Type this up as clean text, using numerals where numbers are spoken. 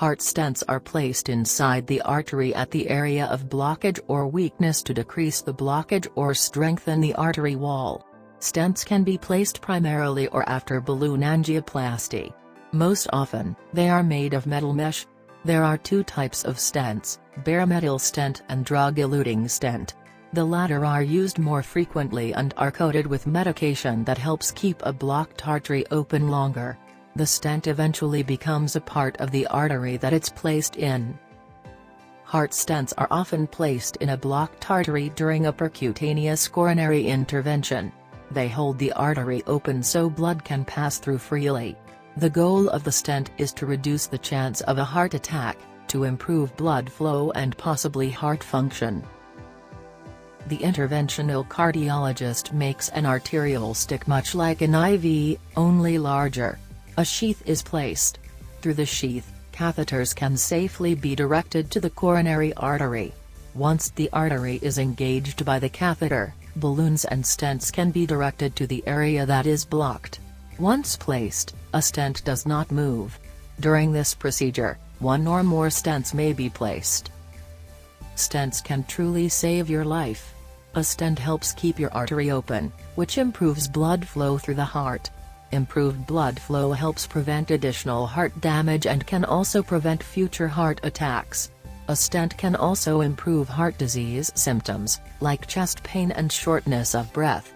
Heart stents are placed inside the artery at the area of blockage or weakness to decrease the blockage or strengthen the artery wall. Stents can be placed primarily or after balloon angioplasty. Most often, they are made of metal mesh. There are two types of stents, bare metal stent and drug-eluting stent. The latter are used more frequently and are coated with medication that helps keep a blocked artery open longer. The stent eventually becomes a part of the artery that it's placed in. Heart stents are often placed in a blocked artery during a percutaneous coronary intervention. They hold the artery open so blood can pass through freely. The goal of the stent is to reduce the chance of a heart attack, to improve blood flow and possibly heart function. The interventional cardiologist makes an arterial stick much like an IV, only larger. A sheath is placed. Through the sheath, catheters can safely be directed to the coronary artery. Once the artery is engaged by the catheter, balloons and stents can be directed to the area that is blocked. Once placed, a stent does not move. During this procedure, one or more stents may be placed. Stents can truly save your life. A stent helps keep your artery open, which improves blood flow through the heart. Improved blood flow helps prevent additional heart damage and can also prevent future heart attacks. A stent can also improve heart disease symptoms, like chest pain and shortness of breath.